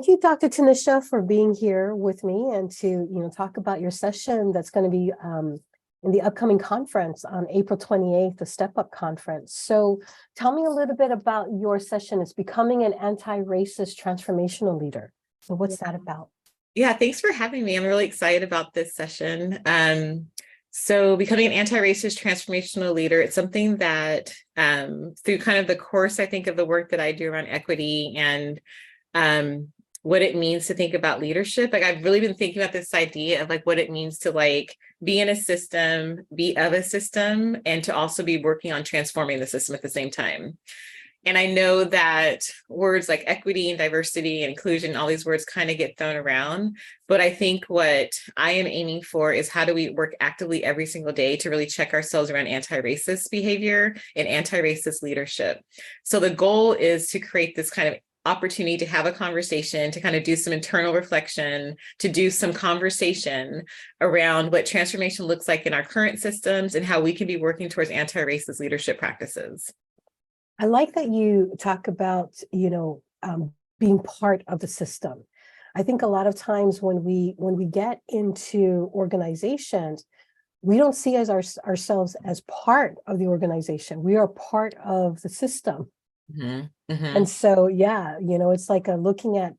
Thank you, Dr. Tanisha, for being here with me and to talk about your session that's going to be in the upcoming conference on April 28th, the Step Up Conference. So tell me a little bit about your session. It's Becoming an Anti-Racist Transformational Leader. So what's that about? Yeah, thanks for having me. I'm really excited about this session. So becoming an anti-racist transformational leader, it's something that through kind of the course, I think, of the work that I do around equity and what it means to think about leadership. Like, I've really been thinking about this idea of like what it means to like be in a system, be of a system, and to also be working on transforming the system at the same time. And I know that words like equity and diversity and inclusion, all these words kind of get thrown around. But I think what I am aiming for is how do we work actively every single day to really check ourselves around anti-racist behavior and anti-racist leadership. So the goal is to create this kind of opportunity to have a conversation, to kind of do some internal reflection, to do some conversation around what transformation looks like in our current systems and how we can be working towards anti-racist leadership practices. I like that you talk about, being part of the system. I think a lot of times when we get into organizations, we don't see ourselves as part of the organization. We are part of the system. Mm-hmm. Mm-hmm. And so, yeah, it's like looking at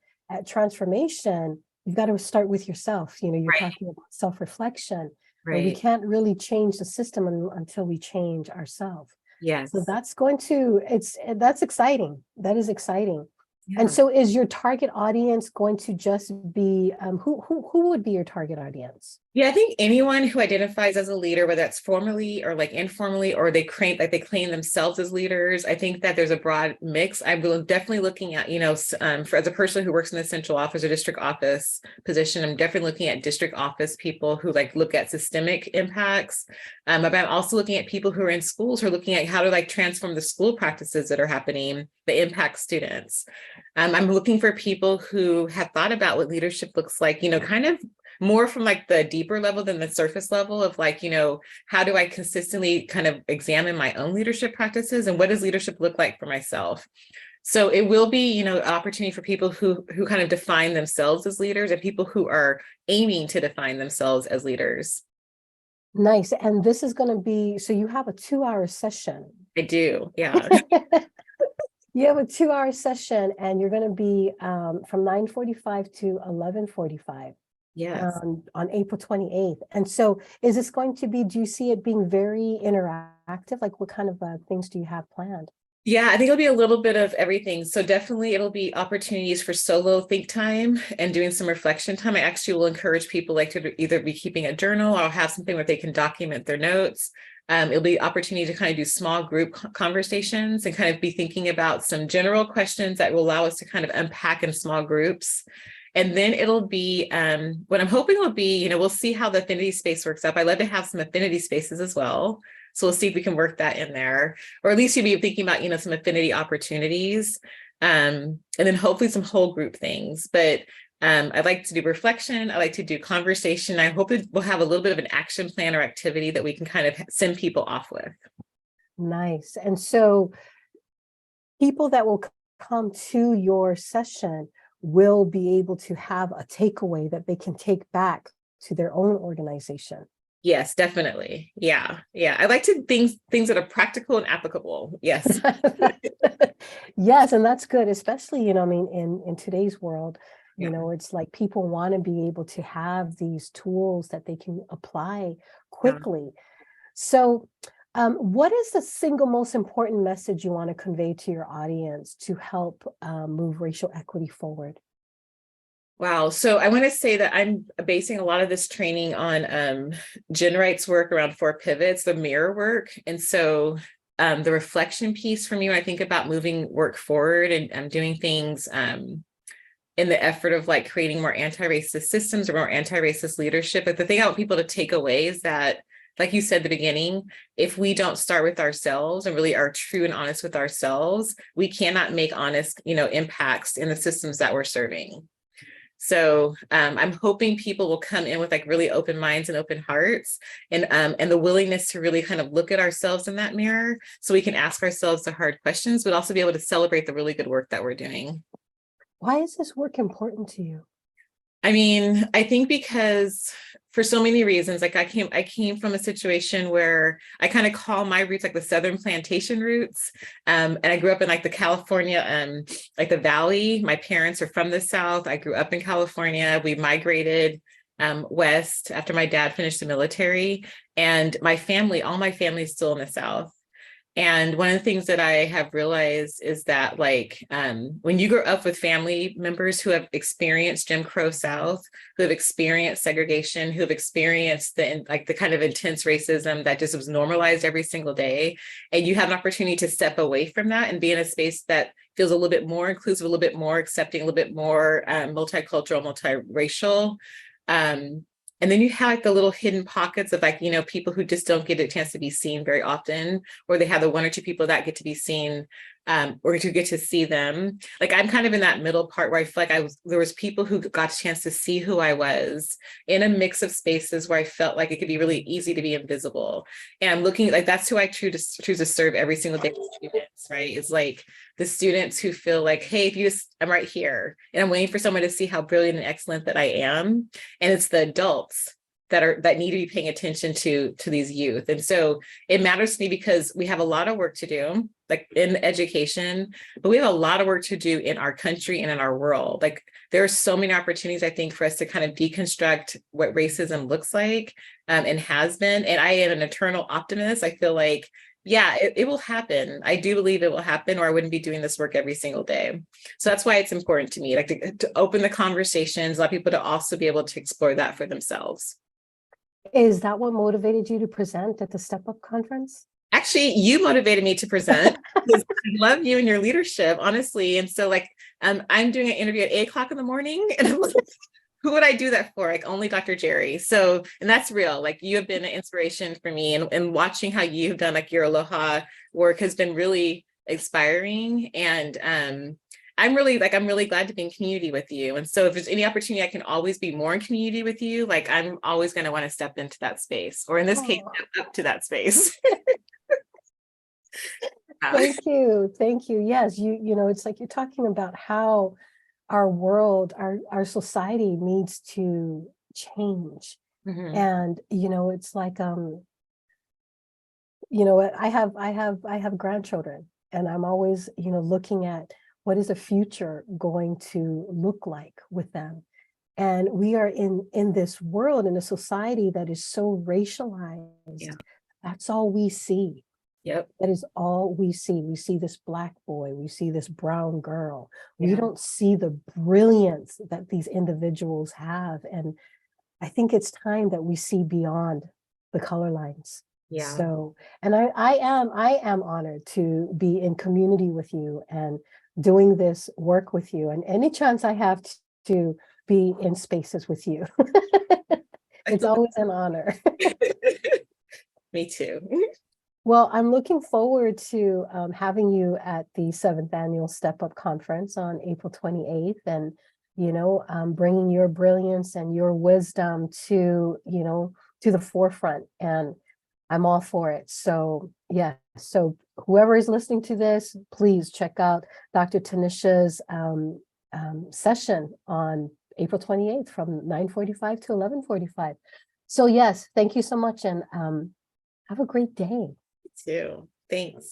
transformation. You've got to start with yourself. You're Right. talking about self-reflection. Right. And we can't really change the system until we change ourselves. Yes. So that's that's exciting. That is exciting. Yeah. And so is your target audience going to just be, who would be your target audience? Yeah, I think anyone who identifies as a leader, whether that's formally or like informally, or they claim themselves as leaders. I think that there's a broad mix. I'm definitely looking at, for as a person who works in the central office or district office position, I'm definitely looking at district office people who like look at systemic impacts. But I'm also looking at people who are in schools who are looking at how to like transform the school practices that are happening that impact students. I'm looking for people who have thought about what leadership looks like, kind of more from like the deeper level than the surface level of like, how do I consistently kind of examine my own leadership practices and what does leadership look like for myself? So it will be, an opportunity for people who kind of define themselves as leaders and people who are aiming to define themselves as leaders. Nice. And this is going to be, so you have a 2-hour session. I do. Yeah. You have a 2-hour session and you're going to be from 9:45 to 11:45. Yes. On April 28th. And so is this going to be, do you see it being very interactive? Like what kind of things do you have planned? Yeah, I think it'll be a little bit of everything. So definitely it'll be opportunities for solo think time and doing some reflection time. I actually will encourage people like to either be keeping a journal or have something where they can document their notes. It'll be opportunity to kind of do small group conversations and kind of be thinking about some general questions that will allow us to kind of unpack in small groups. And then it'll be, what I'm hoping will be, we'll see how the affinity space works up. I love to have some affinity spaces as well. So we'll see if we can work that in there, or at least you'll be thinking about, some affinity opportunities, and then hopefully some whole group things. But I'd like to do reflection. I like to do conversation. I hope we'll have a little bit of an action plan or activity that we can kind of send people off with. Nice. And so people that will come to your session will be able to have a takeaway that they can take back to their own organization. Yes, definitely. Yeah. Yeah. I like to things that are practical and applicable. Yes. Yes. And that's good, especially, in today's world, it's like people want to be able to have these tools that they can apply quickly. Yeah. So what is the single most important message you want to convey to your audience to help move racial equity forward? Wow. So I want to say that I'm basing a lot of this training on Jen Wright's work around 4 pivots, the mirror work. And so the reflection piece for me, when I think about moving work forward and I'm doing things in the effort of like creating more anti-racist systems or more anti-racist leadership. But the thing I want people to take away is that, like you said at the beginning, if we don't start with ourselves and really are true and honest with ourselves, we cannot make honest, impacts in the systems that we're serving. So I'm hoping people will come in with like really open minds and open hearts and the willingness to really kind of look at ourselves in that mirror so we can ask ourselves the hard questions, but also be able to celebrate the really good work that we're doing. Why is this work important to you? I mean, I think because for so many reasons, like I came from a situation where I kind of call my roots like the Southern plantation roots. And I grew up in like the California, like the Valley. My parents are from the South. I grew up in California. We migrated west after my dad finished the military. And my family, all my family is still in the South. And one of the things that I have realized is that, like, when you grow up with family members who have experienced Jim Crow South, who have experienced segregation, who have experienced the kind of intense racism that just was normalized every single day, and you have an opportunity to step away from that and be in a space that feels a little bit more inclusive, a little bit more accepting, a little bit more multicultural, multiracial. And then you have like the little hidden pockets of like, you know, people who just don't get a chance to be seen very often, or they have the one or two people that get to be seen, or to get to see them. Like I'm kind of in that middle part where I feel like there was people who got a chance to see who I was in a mix of spaces where I felt like it could be really easy to be invisible. And I'm looking like that's who I choose to serve every single day with students, right? It's like the students who feel like, hey, if you just, I'm right here and I'm waiting for someone to see how brilliant and excellent that I am. And it's the adults that need to be paying attention to these youth. And so it matters to me because we have a lot of work to do, like in education, but we have a lot of work to do in our country and in our world. Like there are so many opportunities, I think, for us to kind of deconstruct what racism looks like, and has been. And I am an eternal optimist. I feel like, yeah, it will happen. I do believe it will happen, or I wouldn't be doing this work every single day. So that's why it's important to me, like to open the conversations, allow people to also be able to explore that for themselves. Is that what motivated you to present at the Step Up conference? Actually, you motivated me to present because I love you and your leadership, honestly. And so like, I'm doing an interview at 8 o'clock in the morning and I'm like, who would I do that for? Like only Dr. Jerry. So, and that's real. Like you have been an inspiration for me, and watching how you've done like your Aloha work has been really inspiring. And I'm really glad to be in community with you. And so if there's any opportunity, I can always be more in community with you. Like I'm always going to want to step into that space, or in this case, Oh, step up to that space. thank you. Thank you. Yes, you know, it's like you're talking about how our world, our society needs to change. Mhm. And, you know, it's like, you know, I have grandchildren, and I'm always, you know, looking at what is the future going to look like with them. And we are in this world, in a society that is so Yeah. racialized. That's all we see. Yep. That is all we see. We see this Black boy, we see this brown girl. We Yeah. don't see the brilliance that these individuals have. And I think it's time that we see beyond the color lines. Yeah. So, and I am honored to be in community with you and doing this work with you. And any chance I have to be in spaces with you, I it's feel always an honor. me too. Well, I'm looking forward to having you at the 7th Annual Step Up Conference on April 28th, and, you know, bringing your brilliance and your wisdom to, you know, to the forefront. And I'm all for it. So, yeah. So whoever is listening to this, please check out Dr. Tanisha's session on April 28th from 9:45 to 11:45. So yes, thank you so much, and have a great day. Me too. Thanks.